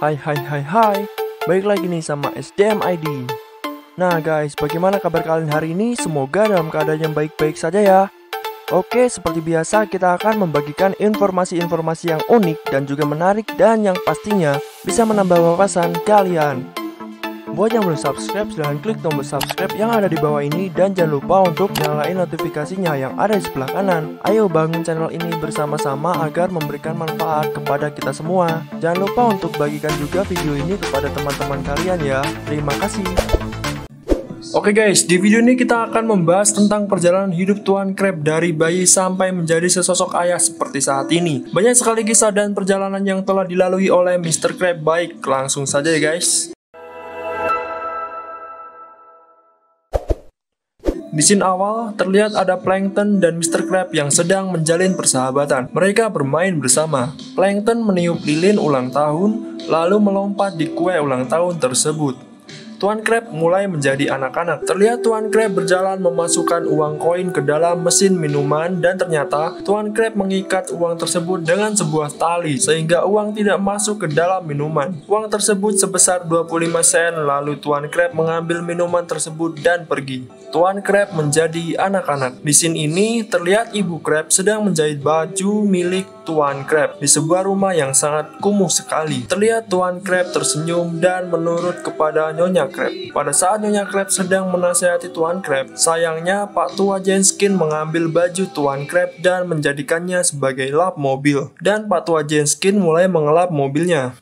Hai, balik lagi nih sama SDM ID. Nah guys, bagaimana kabar kalian hari ini? Semoga dalam keadaan yang baik-baik saja ya. Oke, seperti biasa kita akan membagikan informasi-informasi yang unik dan juga menarik dan yang pastinya bisa menambah wawasan kalian. Buat yang belum subscribe, silahkan klik tombol subscribe yang ada di bawah ini dan jangan lupa untuk nyalain notifikasinya yang ada di sebelah kanan. Ayo bangun channel ini bersama-sama agar memberikan manfaat kepada kita semua. Jangan lupa untuk bagikan juga video ini kepada teman-teman kalian ya. Terima kasih. Oke guys, di video ini kita akan membahas tentang perjalanan hidup Tuan Crab dari bayi sampai menjadi sesosok ayah seperti saat ini. Banyak sekali kisah dan perjalanan yang telah dilalui oleh Mr. Crab. Baik, langsung saja ya guys. Di scene awal, terlihat ada Plankton dan Mr. Crab yang sedang menjalin persahabatan. Mereka bermain bersama. Plankton meniup lilin ulang tahun, lalu melompat di kue ulang tahun tersebut. Tuan Crab mulai menjadi anak-anak. Terlihat Tuan Crab berjalan memasukkan uang koin ke dalam mesin minuman dan ternyata Tuan Crab mengikat uang tersebut dengan sebuah tali sehingga uang tidak masuk ke dalam minuman. Uang tersebut sebesar 25 sen, lalu Tuan Crab mengambil minuman tersebut dan pergi. Tuan Crab menjadi anak-anak. Di scene ini terlihat Ibu Crab sedang menjahit baju milik Tuan Crab di sebuah rumah yang sangat kumuh sekali. Terlihat Tuan Crab tersenyum dan menurut kepada Nyonya Crab. Pada saat Nyonya Crab sedang menasihati Tuan Crab, sayangnya Pak Tua Jenskin mengambil baju Tuan Crab dan menjadikannya sebagai lap mobil. Dan Pak Tua Jenskin mulai mengelap mobilnya.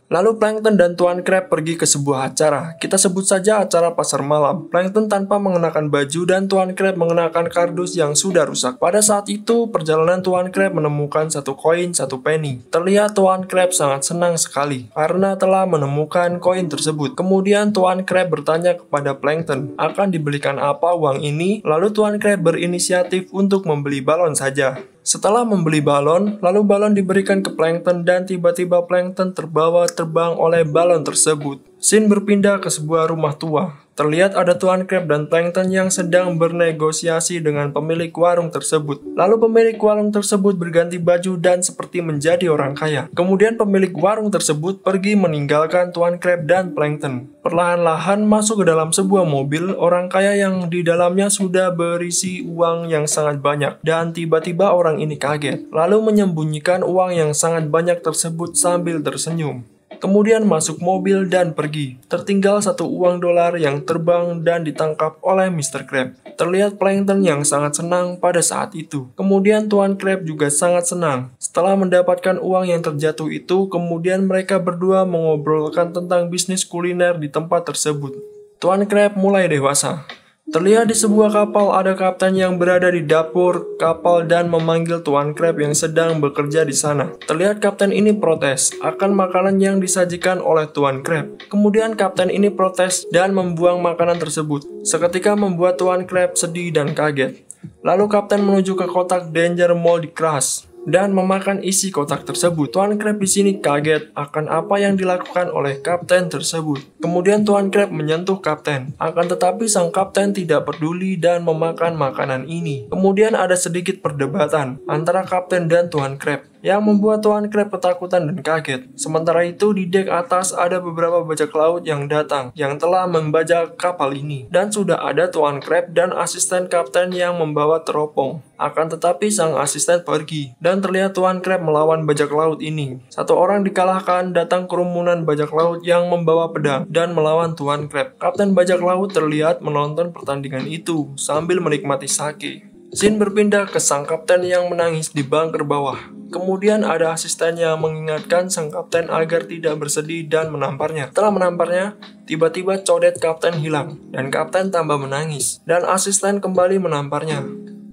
Lalu Plankton dan Tuan Crab pergi ke sebuah acara. Kita sebut saja acara pasar malam. Plankton tanpa mengenakan baju dan Tuan Crab mengenakan kardus yang sudah rusak. Pada saat itu, perjalanan Tuan Crab menemukan satu koin, satu penny. Terlihat Tuan Crab sangat senang sekali karena telah menemukan koin tersebut. Kemudian Tuan Crab bertanya kepada Plankton, akan dibelikan apa uang ini? Lalu Tuan Crab berinisiatif untuk membeli balon saja. Setelah membeli balon, lalu balon diberikan ke Plankton dan tiba-tiba Plankton terbawa terbang oleh balon tersebut. Scene berpindah ke sebuah rumah tua. Terlihat ada Tuan Crab dan Plankton yang sedang bernegosiasi dengan pemilik warung tersebut. Lalu pemilik warung tersebut berganti baju dan seperti menjadi orang kaya. Kemudian pemilik warung tersebut pergi meninggalkan Tuan Crab dan Plankton. Perlahan-lahan masuk ke dalam sebuah mobil orang kaya yang di dalamnya sudah berisi uang yang sangat banyak. Dan tiba-tiba orang ini kaget, lalu menyembunyikan uang yang sangat banyak tersebut sambil tersenyum. Kemudian masuk mobil dan pergi. Tertinggal satu uang dolar yang terbang dan ditangkap oleh Mr. Crab. Terlihat Plankton yang sangat senang pada saat itu. Kemudian Tuan Crab juga sangat senang. Setelah mendapatkan uang yang terjatuh itu, kemudian mereka berdua mengobrolkan tentang bisnis kuliner di tempat tersebut. Tuan Crab mulai dewasa. Terlihat di sebuah kapal ada kapten yang berada di dapur kapal dan memanggil Tuan Crab yang sedang bekerja di sana. Terlihat kapten ini protes akan makanan yang disajikan oleh Tuan Crab. Kemudian kapten ini protes dan membuang makanan tersebut. Seketika membuat Tuan Crab sedih dan kaget. Lalu kapten menuju ke kotak Danger Moldy Crush dan memakan isi kotak tersebut. Tuan Crab di sini kaget akan apa yang dilakukan oleh kapten tersebut. Kemudian Tuan Crab menyentuh kapten. Akan tetapi sang kapten tidak peduli dan memakan makanan ini. Kemudian ada sedikit perdebatan antara kapten dan Tuan Crab yang membuat Tuan Crab ketakutan dan kaget. Sementara itu di dek atas ada beberapa bajak laut yang datang yang telah membajak kapal ini. Dan sudah ada Tuan Crab dan asisten kapten yang membawa teropong. Akan tetapi sang asisten pergi dan terlihat Tuan Crab melawan bajak laut ini. Satu orang dikalahkan, datang kerumunan bajak laut yang membawa pedang dan melawan Tuan Crab. Kapten bajak laut terlihat menonton pertandingan itu sambil menikmati sake. Scene berpindah ke sang kapten yang menangis di bunker bawah. Kemudian ada asistennya mengingatkan sang kapten agar tidak bersedih dan menamparnya. Setelah menamparnya, tiba-tiba codet kapten hilang dan kapten tambah menangis dan asisten kembali menamparnya.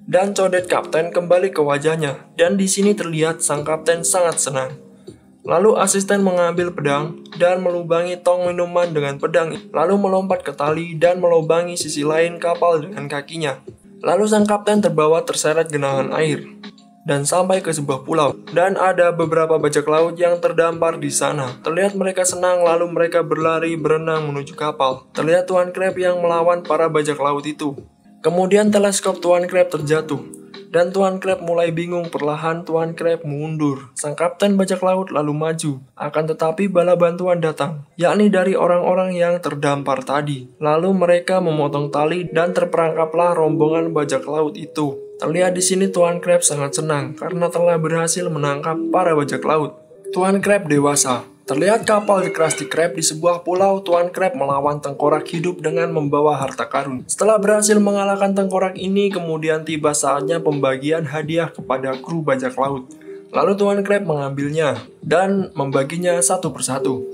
Dan codet kapten kembali ke wajahnya dan di sini terlihat sang kapten sangat senang. Lalu asisten mengambil pedang dan melubangi tong minuman dengan pedang, lalu melompat ke tali dan melubangi sisi lain kapal dengan kakinya. Lalu sang kapten terbawa terseret genangan air dan sampai ke sebuah pulau. Dan ada beberapa bajak laut yang terdampar di sana. Terlihat mereka senang lalu mereka berlari berenang menuju kapal. Terlihat Tuan Crab yang melawan para bajak laut itu. Kemudian teleskop Tuan Crab terjatuh Dan Tuan Crab mulai bingung. Perlahan Tuan Crab mundur. Sang kapten bajak laut lalu maju. Akan tetapi bala bantuan datang, yakni dari orang-orang yang terdampar tadi. Lalu mereka memotong tali dan terperangkaplah rombongan bajak laut itu. Terlihat di sini Tuan Crab sangat senang karena telah berhasil menangkap para bajak laut. Tuan Crab dewasa. Terlihat kapal The Krusty Krab di sebuah pulau. Tuan Crab melawan tengkorak hidup dengan membawa harta karun. Setelah berhasil mengalahkan tengkorak ini, kemudian tiba saatnya pembagian hadiah kepada kru bajak laut. Lalu Tuan Crab mengambilnya dan membaginya satu persatu.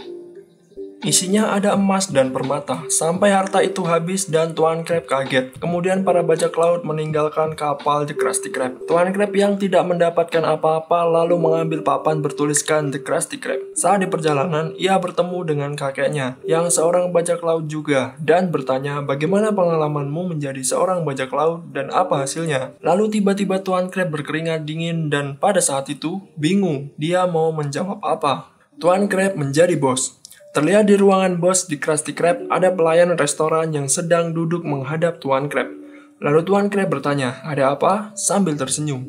Isinya ada emas dan permata. Sampai harta itu habis dan Tuan Crab kaget. Kemudian para bajak laut meninggalkan kapal The Krusty Krab. Tuan Crab yang tidak mendapatkan apa-apa lalu mengambil papan bertuliskan The Krusty Krab. Saat di perjalanan, ia bertemu dengan kakeknya yang seorang bajak laut juga dan bertanya, "Bagaimana pengalamanmu menjadi seorang bajak laut dan apa hasilnya?" Lalu tiba-tiba Tuan Crab berkeringat dingin dan pada saat itu bingung dia mau menjawab apa. Tuan Crab menjadi bos. Terlihat di ruangan bos di Krusty Krab ada pelayan restoran yang sedang duduk menghadap Tuan Crab. Lalu Tuan Crab bertanya, "Ada apa?" sambil tersenyum.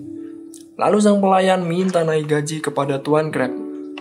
Lalu sang pelayan minta naik gaji kepada Tuan Crab.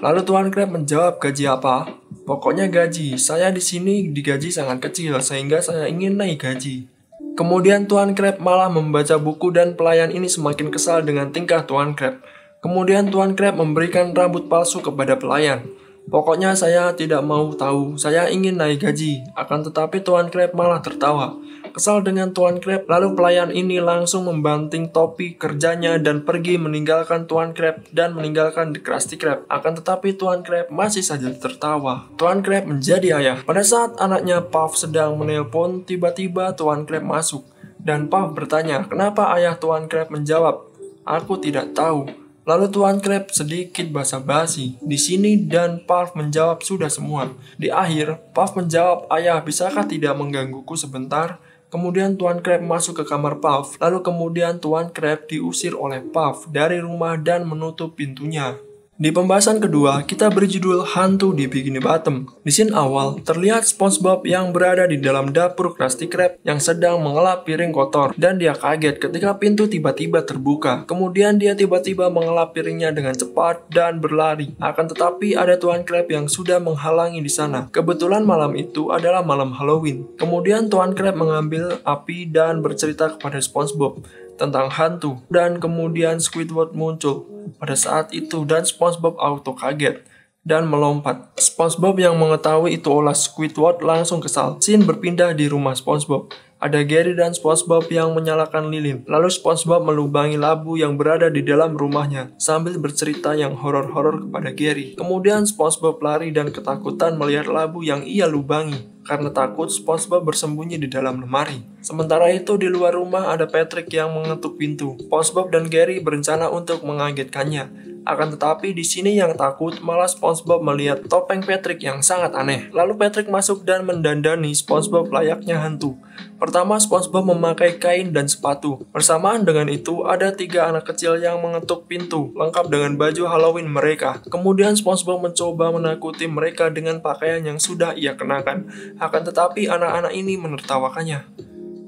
Lalu Tuan Crab menjawab, "Gaji apa?" "Pokoknya gaji. Saya di sini digaji sangat kecil sehingga saya ingin naik gaji." Kemudian Tuan Crab malah membaca buku dan pelayan ini semakin kesal dengan tingkah Tuan Crab. Kemudian Tuan Crab memberikan rambut palsu kepada pelayan. "Pokoknya saya tidak mau tahu, saya ingin naik gaji." Akan tetapi Tuan Crab malah tertawa. Kesal dengan Tuan Crab, lalu pelayan ini langsung membanting topi kerjanya dan pergi meninggalkan Tuan Crab dan meninggalkan The Krusty Krab. Akan tetapi Tuan Crab masih saja tertawa. Tuan Crab menjadi ayah. Pada saat anaknya Puff sedang menelpon, tiba-tiba Tuan Crab masuk. Dan Puff bertanya, "Kenapa ayah Tuan Crab?" menjawab, "Aku tidak tahu." Lalu Tuan Crab sedikit basa-basi di sini dan Puff menjawab sudah semua. Di akhir, Puff menjawab, "Ayah, bisakah tidak menggangguku sebentar?" Kemudian Tuan Crab masuk ke kamar Puff. Lalu kemudian Tuan Crab diusir oleh Puff dari rumah dan menutup pintunya. Di pembahasan kedua, kita beri judul Hantu di Bikini Bottom. Di scene awal, terlihat SpongeBob yang berada di dalam dapur Krusty Krab yang sedang mengelap piring kotor. Dan dia kaget ketika pintu tiba-tiba terbuka. Kemudian dia tiba-tiba mengelap piringnya dengan cepat dan berlari. Akan tetapi ada Tuan Crab yang sudah menghalangi di sana. Kebetulan malam itu adalah malam Halloween. Kemudian Tuan Crab mengambil api dan bercerita kepada SpongeBob tentang hantu. Dan kemudian Squidward muncul pada saat itu dan SpongeBob auto kaget dan melompat. SpongeBob yang mengetahui itu olah Squidward langsung kesal. Scene berpindah di rumah SpongeBob. Ada Gary dan SpongeBob yang menyalakan lilin. Lalu SpongeBob melubangi labu yang berada di dalam rumahnya sambil bercerita yang horor-horor kepada Gary. Kemudian SpongeBob lari dan ketakutan melihat labu yang ia lubangi. Karena takut, SpongeBob bersembunyi di dalam lemari. Sementara itu di luar rumah ada Patrick yang mengetuk pintu. SpongeBob dan Gary berencana untuk mengagetkannya. Akan tetapi di sini yang takut malah SpongeBob melihat topeng Patrick yang sangat aneh. Lalu Patrick masuk dan mendandani SpongeBob layaknya hantu. Pertama, SpongeBob memakai kain dan sepatu. Bersamaan dengan itu, ada 3 anak kecil yang mengetuk pintu, lengkap dengan baju Halloween mereka. Kemudian SpongeBob mencoba menakuti mereka dengan pakaian yang sudah ia kenakan. Akan tetapi anak-anak ini menertawakannya.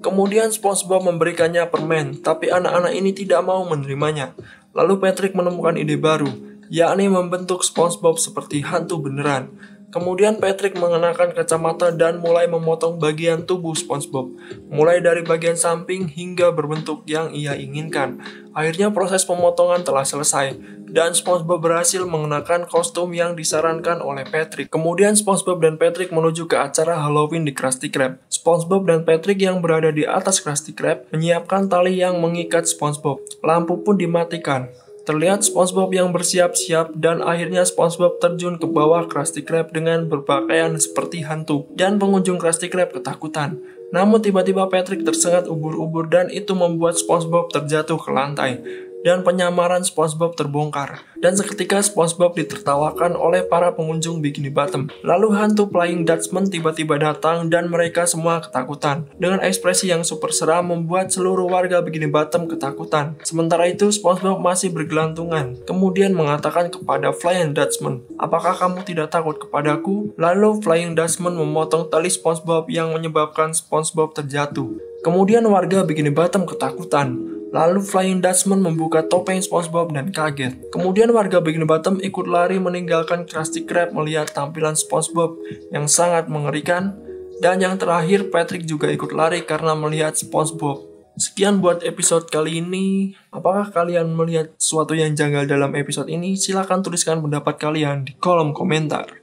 Kemudian SpongeBob memberikannya permen, tapi anak-anak ini tidak mau menerimanya. Lalu Patrick menemukan ide baru, yakni membentuk SpongeBob seperti hantu beneran. Kemudian Patrick mengenakan kacamata dan mulai memotong bagian tubuh SpongeBob, mulai dari bagian samping hingga berbentuk yang ia inginkan. Akhirnya proses pemotongan telah selesai, dan SpongeBob berhasil mengenakan kostum yang disarankan oleh Patrick. Kemudian SpongeBob dan Patrick menuju ke acara Halloween di Krusty Krab. SpongeBob dan Patrick yang berada di atas Krusty Krab menyiapkan tali yang mengikat SpongeBob. Lampu pun dimatikan. Terlihat SpongeBob yang bersiap-siap dan akhirnya SpongeBob terjun ke bawah Krusty Krab dengan berpakaian seperti hantu. Dan pengunjung Krusty Krab ketakutan. Namun tiba-tiba Patrick tersengat ubur-ubur dan itu membuat SpongeBob terjatuh ke lantai. Dan penyamaran SpongeBob terbongkar. Dan seketika SpongeBob ditertawakan oleh para pengunjung Bikini Bottom. Lalu hantu Flying Dutchman tiba-tiba datang dan mereka semua ketakutan. Dengan ekspresi yang super seram membuat seluruh warga Bikini Bottom ketakutan. Sementara itu SpongeBob masih bergelantungan. Kemudian mengatakan kepada Flying Dutchman, "Apakah kamu tidak takut kepadaku?" Lalu Flying Dutchman memotong tali SpongeBob yang menyebabkan SpongeBob terjatuh. Kemudian warga Bikini Bottom ketakutan. Lalu Flying Dutchman membuka topeng SpongeBob dan kaget. Kemudian warga Bikini Bottom ikut lari meninggalkan Krusty Krab melihat tampilan SpongeBob yang sangat mengerikan. Dan yang terakhir, Patrick juga ikut lari karena melihat SpongeBob. Sekian buat episode kali ini. Apakah kalian melihat sesuatu yang janggal dalam episode ini? Silahkan tuliskan pendapat kalian di kolom komentar.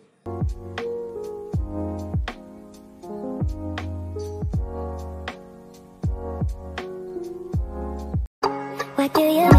What do you